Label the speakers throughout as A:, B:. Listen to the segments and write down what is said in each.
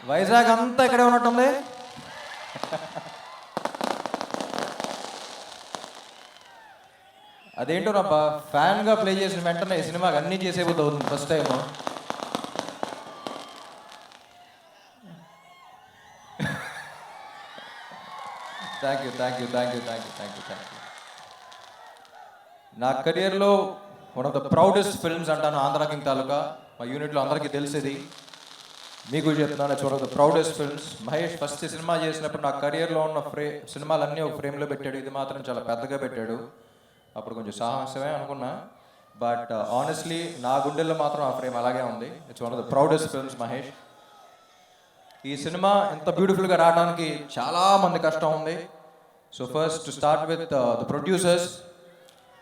A: వైజాగ్ అంతా ఇక్కడే ఉన్నట్టుంది. అదేంటో రబ్బా, ఫ్యాన్గా ప్లే చేసిన వెంటనే ఈ సినిమాకి అన్నీ చేసేబుద్ధి అవుతుంది first time. Thank you thank you thank you thank you thank you thank you. నా కెరియర్లో one of the proudest films అంటాను ఆంధ్ర కింగ్ తాలూకా. మా యూనిట్లో అందరికీ తెలిసేది, మీకు చెప్తున్నాను, it's one of the proudest films. Mahesh first cinema చేసినప్పుడు నా కెరియర్లో ఉన్న సినిమాలన్నీ ఒక ఫ్రేమ్లో పెట్టాడు, ఇది మాత్రం చాలా పెద్దగా పెట్టాడు. అప్పుడు కొంచెం సాహసమే అనుకున్నా, బట్ ఆనెస్ట్లీ నా గుండెల్లో మాత్రం ఆ ఫ్రేమ్ అలాగే ఉంది. It's one of the proudest films Mahesh. ఈ సినిమా ఇంత బ్యూటిఫుల్గా రావడానికి చాలా మంది కష్టం ఉంది. So first to start with the producers.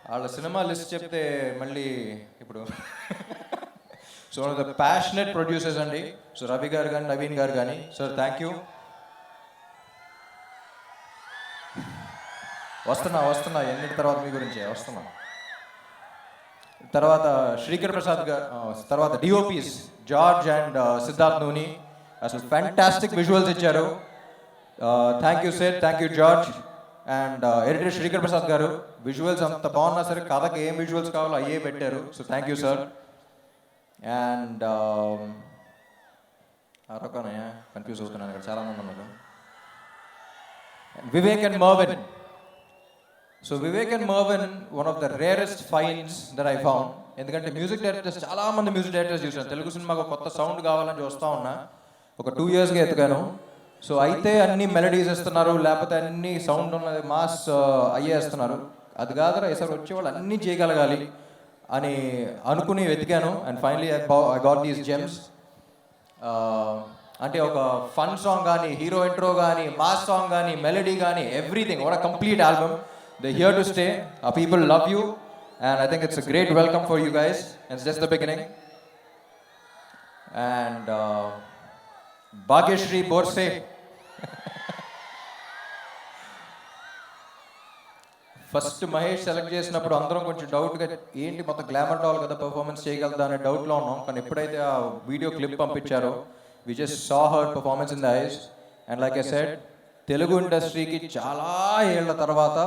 A: వాళ్ళ సినిమా లిస్ట్ చెప్తే మళ్ళీ ఇప్పుడు సో ద ప్యాషనెట్ ప్రొడ్యూసర్స్ అండి. సో రవి గారు కానీ నవీన్ గారు కానీ, సార్ థ్యాంక్ యూ. వస్తున్నా ఎన్నిటి తర్వాత మీ గురించే వస్తున్నా. తర్వాత శ్రీకర్ ప్రసాద్ గారు, తర్వాత డిఓపీస్ జార్జ్ అండ్ సిద్ధార్థ్ నూని. అసలు ఫ్యాంటాస్టిక్ విజువల్స్ ఇచ్చారు. Thank you sir, thank you George. And editor Srikar Prasad గారు, విజువల్స్ అంత బాగున్నా సరే కథకి ఏం విజువల్స్ కావాలో అయ్యే పెట్టారు. So thank you sir. And రొక్కనయ్యా కన్ఫ్యూజ్ అవుతున్నాను, ఇక్కడ చాలామంది ఉన్నారు. Vivek and Marvin. So Vivek and Marvin one of the rarest finds that I found. ఎందుకంటే మ్యూజిక్ డైరెక్టర్స్, చాలామంది మ్యూజిక్ డైరెక్టర్స్ చూసాను. తెలుగు సినిమాకు కొత్త సౌండ్ కావాలని చూస్తూ ఉన్నా, ఒక 2 yearsగా ఎత్తుకాను. సో అయితే అన్ని మెలడీస్ ఇస్తున్నారు, లేకపోతే అన్ని సౌండ్ ఉన్నది మాస్ అయ్యేస్తున్నారు. అది కాదురా, ఈసారి వచ్చేవాళ్ళు అన్నీ చేయగలగాలి అని అనుకుని వెతికాను. And finally I got these gems. అంటే ఒక ఫన్ సాంగ్ కానీ, హీరో ఇంట్రో కానీ, మాస్ సాంగ్ కానీ, మెలడీ కానీ, everything. What a complete album. They here to stay. ఆ people love you and I think it's a great welcome for you guys. It's just the beginning. And Bhagyashri Borse. First Mahesh select చేసినప్పుడు అందరం కొంచెం డౌట్గా, ఏంటి మొత్తం glamour doll కదా, performance చేయగలదా అనే డౌట్లో ఉన్నాం. కానీ ఎప్పుడైతే ఆ వీడియో క్లిప్ పంపించారో, we just saw her performance in the eyes. And like I said, Telugu ఇండస్ట్రీకి చాలా ఏళ్ల తర్వాత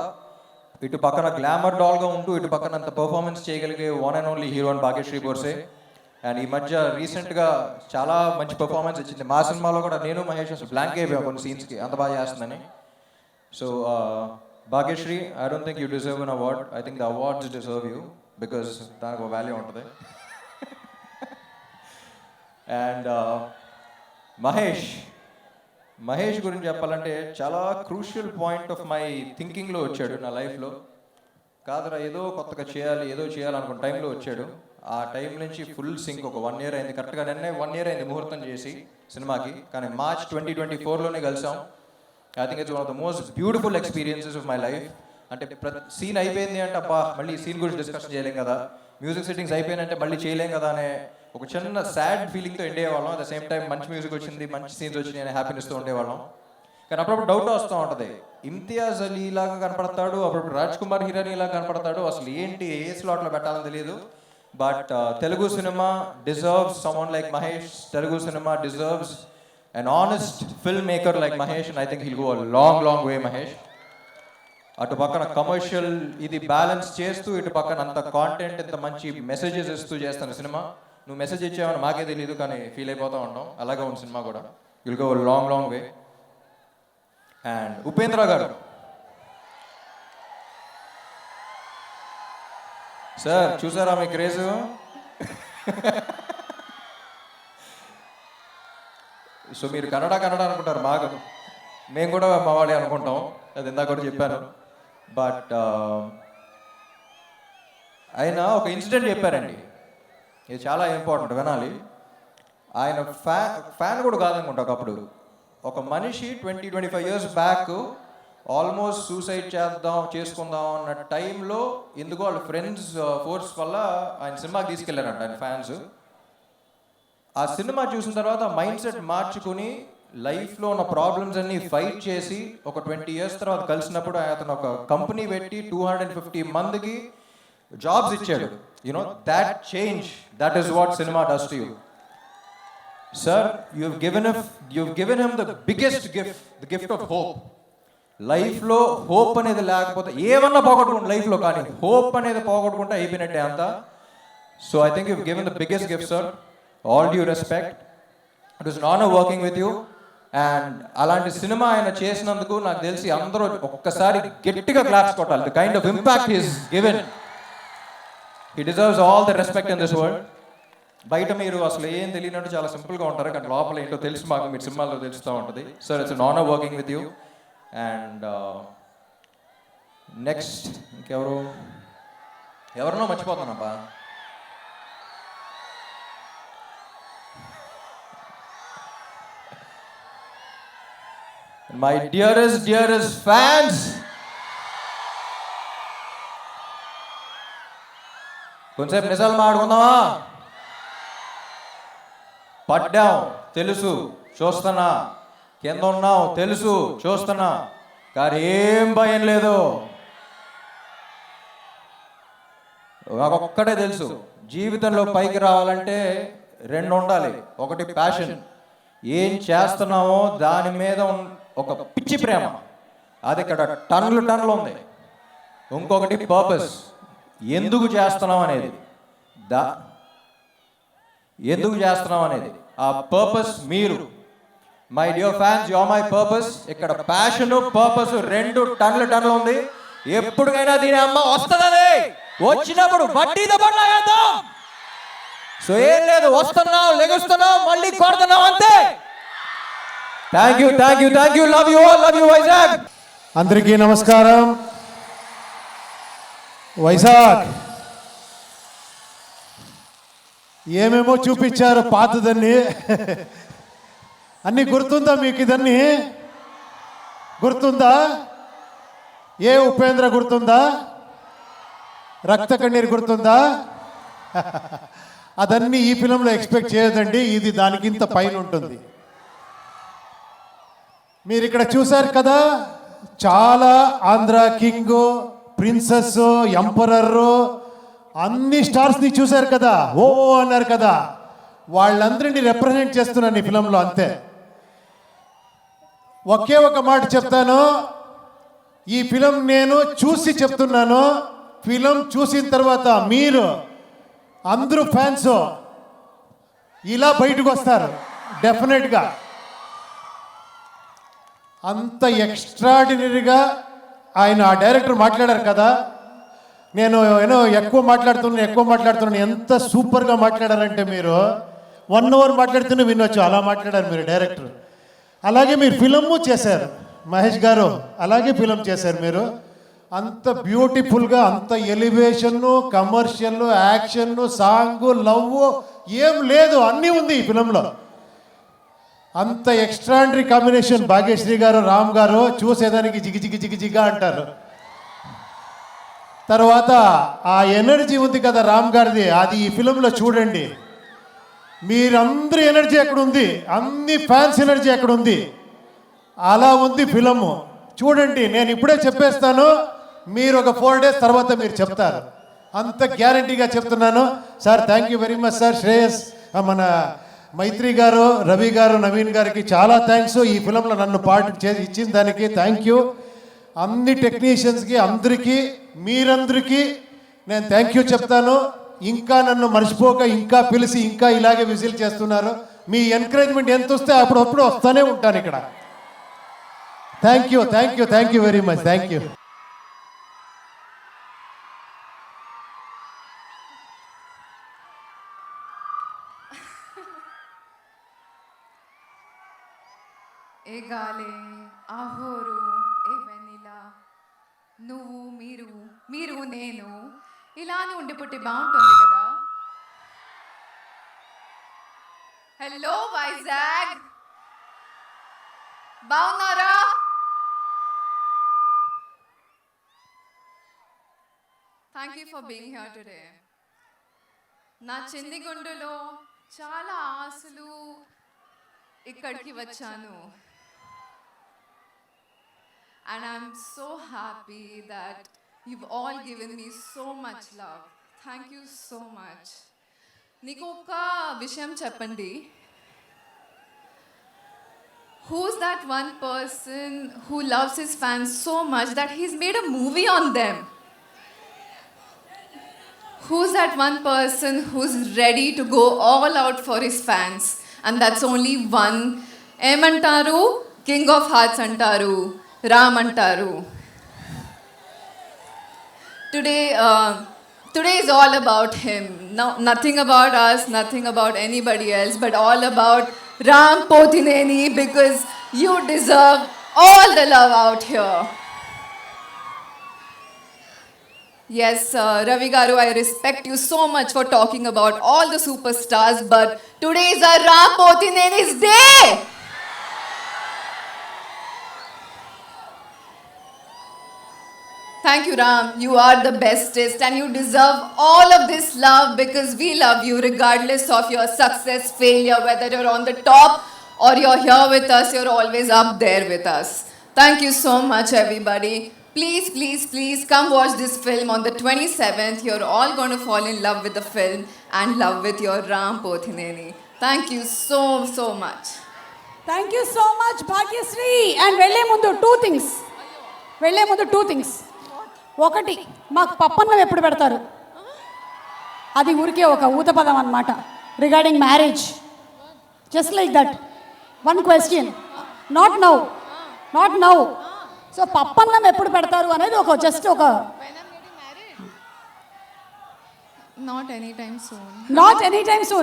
A: ఇటు పక్కన గ్లామర్ డాల్గా ఉంటూ ఇటు పక్కన అంత పర్ఫార్మెన్స్ చేయగలిగే వన్ అండ్ ఓన్లీ హీరో అని భాగ్యశ్రీ బోర్సే. అండ్ ఈ మధ్య రీసెంట్గా చాలా మంచి పర్ఫార్మెన్స్ ఇచ్చింది. మా సినిమాలో కూడా నేను మహేష్ అసలు బ్లాంక్ అయిపోయాం కొన్ని సీన్స్కి, అంత బాగా చేస్తుందని. So Bhagyashree, I don't think you deserve an award. I think the awards deserve you, because దానికి ఒక వాల్యూ ఉంటుంది. అండ్ మహేష్ గురించి చెప్పాలంటే చాలా క్రూషియల్ పాయింట్ ఆఫ్ మై థింకింగ్లో వచ్చాడు నా లైఫ్లో. కాదురా ఏదో కొత్తగా చేయాలి, ఏదో చేయాలనుకున్న టైంలో వచ్చాడు. ఆ టైం నుంచి ఫుల్ సింక్. ఒక 1 year అయింది, కరెక్ట్గా నిన్నే 1 year అయింది ముహూర్తం చేసి సినిమాకి. కానీ March 2024లోనే కలిసాం. I think it's one of the most beautiful experiences of my life. అంటే సీన్ అయిపోయింది అంటే అబ్బా మళ్ళీ ఈ సీన్ గురించి డిస్కషన్ చేయలేం కదా, మ్యూజిక్ సెట్టింగ్స్ అయిపోయినంటే మళ్ళీ చేయలేం కదా అనే ఒక చిన్న సాడ్ ఫీలింగ్తో ఎండ్ అయ్యేవాళ్ళం. అట్ ద సేమ్ టైం మంచి మ్యూజిక్ వచ్చింది, మంచి సీన్స్ వచ్చినాయి అనే హ్యాపీనెస్తో ఉండేవాళ్ళం. కానీ అప్పుడప్పుడు డౌట్ వస్తూ ఉంటుంది, ఇమ్తియాజ్ అలీ లాగా కనపడతాడు, అప్పుడప్పుడు రాజ్ కుమార్ హిరానీ లాగా కనపడతాడు, అసలు ఏంటి ఏ స్లాట్లో పెట్టాలని తెలియదు. But Telugu cinema deserves someone like Mahesh. Telugu cinema deserves an honest filmmaker like Mahesh, and I think he'll go a long way Mahesh. అటు పక్కన కమర్షియల్ ఇది బ్యాలెన్స్ చేస్తూ, ఇటు పక్కన అంత కాంటెంట్, ఇంత మంచి మెసేజెస్ ఇస్తూ చేస్తాను సినిమా. నువ్వు మెసేజ్ ఇచ్చావని మాకే తెలియదు, కానీ ఫీల్ అయిపోతూ ఉంటాం. అలాగే ఉంది సినిమా కూడా. Will go long way. And Upendra గారు, సార్ చూసారా మీ క్రేజ్? సో మీరు కన్నడ అనుకుంటారు బాగా, మేము కూడా మా వాడే అనుకుంటాం, అది ఇందాక కూడా చెప్పాను. బట్ ఆయన ఒక ఇన్సిడెంట్ చెప్పారండి, ఇది చాలా ఇంపార్టెంట్, వినాలి. ఆయన ఫ్యాన్ కూడా కాదనుకుంటా. ఒకప్పుడు ఒక మనిషి 20-25 years బ్యాక్ ఆల్మోస్ట్ సూసైడ్ చేసుకుందాం అన్న టైంలో ఎందుకో వాళ్ళ ఫ్రెండ్స్ ఫోర్స్ వల్ల ఆయన సినిమాకి తీసుకెళ్లారంట ఆయన ఫ్యాన్స్. ఆ సినిమా చూసిన తర్వాత మైండ్ సెట్ మార్చుకుని లైఫ్లో ఉన్న ప్రాబ్లమ్స్ అన్ని ఫైట్ చేసి ఒక 20 years తర్వాత కలిసినప్పుడు అతను ఒక కంపెనీ పెట్టి 250 మందికి జాబ్స్ ఇచ్చాడు. You know that change, that is what cinema does to you. Sir you've given him the biggest gift, the gift of hope. లైఫ్లో హోప్ అనేది లేకపోతే ఏమన్నా పోగొట్టుకుంటే లైఫ్లో, కానీ హోప్ అనేది పోగొట్టుకుంటే అయిపోయినట్టే అంతా. So I think you've given the biggest gift, sir. All due respect. It was an honor working with you. And అలాంటి సినిమా ఆయన చేసినందుకు నాకు తెలిసి అందరూ ఒక్కసారి గట్టిగా క్లాప్స్ కొట్టాలి. The kind of impact is given, he deserves all the respect in this world. బయట మీరు అసలు ఏం తెలియనట్టు చాలా సింపుల్గా ఉంటారు, కానీ లోపల ఏంటో తెలుసు మాకు, మీరు సినిమాల్లో తెలుస్తూ ఉంటుంది. Sir, it's an honour working with you. And next ఎవరినో మర్చిపోతానబ్బా. My dearest fans, కొంచెంసేపు నిజాలు మాట్లాడుకుందామా? పడ్డాం తెలుసు, చూస్తున్నా. కింద ఉన్నాం తెలుసు, చూస్తున్నా. కానీ ఏం భయం లేదు. ఒక్కటే తెలుసు, జీవితంలో పైకి రావాలంటే రెండు ఉండాలి. ఒకటి ప్యాషన్, ఏం చేస్తున్నామో దాని మీద ఒక పిచ్చి ప్రేమ, అది ఇక్కడ టన్నులు ఉంది. ఇంకొకటి పర్పస్, ఎందుకు చేస్తున్నాం అనేది. ఎందుకు చేస్తున్నాం అనేది ఆ పర్పస్ మీరు. My dear fans, you are my purpose. ఇక్కడ ప్యాషన్ పర్పస్ రెండు టన్నులు ఉంది. ఎప్పటికైనా దీని అమ్మ వస్తుందని, వచ్చినప్పుడు వడ్డీతో పడలాగేద్దాం. సో ఏం లేదు, వస్తున్నాం, లెగుస్తున్నాం, మళ్ళీ కొడుతున్నాం, అంతే. Thank you. Love you all. Love you Vizag.
B: అందరికీ నమస్కారం. వైజాగ్ ఏమేమో చూపించారు పాతదన్నీ. అన్నీ గుర్తుందా మీకు? ఇదన్నీ గుర్తుందా? ఏ ఉపేంద్ర గుర్తుందా? రక్త కన్నీరు గుర్తుందా? అదన్నీ ఈ ఫిలంలో ఎక్స్పెక్ట్ చేయదండి. ఇది దానికింత పైన ఉంటుంది. మీరు ఇక్కడ చూశారు కదా, చాలా ఆంధ్ర కింగ్, ప్రిన్సెస్, ఎంపరర్ అన్ని స్టార్స్ని చూశారు కదా, ఓ అన్నారు కదా. వాళ్ళందరినీ రిప్రజెంట్ చేస్తున్నాను ఈ ఫిలంలో, అంతే. ఒకే ఒక మాట చెప్తాను, ఈ ఫిలం నేను చూసి చెప్తున్నాను. ఫిలం చూసిన తర్వాత మీరు అందరూ ఫ్యాన్స్ ఇలా బయటకు వస్తారు డెఫినెట్గా. అంత ఎక్స్ట్రాడినరీగా ఆయన ఆ డైరెక్టర్ మాట్లాడారు కదా. నేను ఎక్కువ మాట్లాడుతున్నాను. ఎంత సూపర్గా మాట్లాడారంటే, మీరు 1 అవర్ మాట్లాడుతూనే వినొచ్చు, అలా మాట్లాడారు మీరు డైరెక్టర్. అలాగే మీరు ఫిలము చేశారు మహేష్ గారు, అలాగే ఫిలం చేశారు మీరు. అంత బ్యూటిఫుల్గా, అంత ఎలివేషన్ను, కమర్షియల్, యాక్షన్, సాంగ్, లవ్ ఏం లేదు, అన్నీ ఉంది ఈ ఫిలంలో. అంత ఎక్స్ట్రాండరీ కాంబినేషన్. భాగ్యశ్రీ గారు, రామ్ గారు చూసేదానికి జిగిజిగా అంటారు. తర్వాత ఆ ఎనర్జీ ఉంది కదా రామ్ గారిది, అది ఈ ఫిలంలో చూడండి. మీరందరి ఎనర్జీ ఎక్కడ ఉంది, అన్ని ఫ్యాన్స్ ఎనర్జీ ఎక్కడ ఉంది, అలా ఉంది ఫిలము. చూడండి, నేను ఇప్పుడే చెప్పేస్తాను, మీరు ఒక 4 days తర్వాత మీరు చెప్తారు. అంత గ్యారంటీగా చెప్తున్నాను. Sir, thank you very much sir. Shreyas, మన మైత్రి గారు, రవి గారు, నవీన్ గారికి చాలా థ్యాంక్స్. ఈ ఫిలంలో నన్ను పార్ట్ ఇచ్చిన దానికి థ్యాంక్ యూ. అన్ని టెక్నీషియన్స్కి, అందరికీ, మీరందరికీ నేను థ్యాంక్ యూ చెప్తాను. ఇంకా నన్ను మర్చిపోక, ఇంకా పిలిచి, ఇంకా ఇలాగే విజిల్ చేస్తున్నారు. మీ ఎంకరేజ్మెంట్ ఎంత వస్తే అప్పుడప్పుడు వస్తూనే ఉంటాను ఇక్కడ. Thank you very much. Thank you.
C: ఏ గాలే, ఆహోరు, ఏ వెనిలా, నువ్వు, మీరు నేను ఇలానే ఉండిపుట్టి బాగుంటుంది కదా. హలో వైజాగ్, బాగున్నారా? Thank you for being here today. నా చెందిగుండులో చాలా ఆశలు ఇక్కడికి వచ్చాను. And I'm so happy that you've all given me so much love. Thank you so much. నీకు ఒక విషయం చెప్పండి, Who's that one person who loves his fans so much that he's made a movie on them? Who's that one person who's ready to go all out for his fans? And that's only one. Emantaru, King of Hearts antaru, Ram antaru. Today is all about him. No, nothing about us, nothing about anybody else, but all about Ram Pothineni, because you deserve all the love out here. Yes, Ravi Garu, I respect you so much for talking about all the superstars, but today is our Ram Pothineni's day. Thank you, Ram. You are the bestest and you deserve all of this love because we love you regardless of your success, failure, whether you're on the top or you're here with us, you're always up there with us. Thank you so much, everybody. Please, please, please come watch this film on the 27th. You're all going to fall in love with the film and love with your Ram Pothineni. Thank you so, so much.
D: Thank you so much Bhagyashree. And వెళ్ళే ముందు two things. ఒకటి, మాకు పప్పన్నం ఎప్పుడు పెడతారు? అది ఊరికే ఒక ఊత పదం అనమాట regarding marriage. Just like that one question. Not now. So పప్పన్నం ఎప్పుడు పెడతారు అనేది ఒక జస్ట్ ఒక
C: When I'm getting married? Not anytime soon.
D: Not any time soon.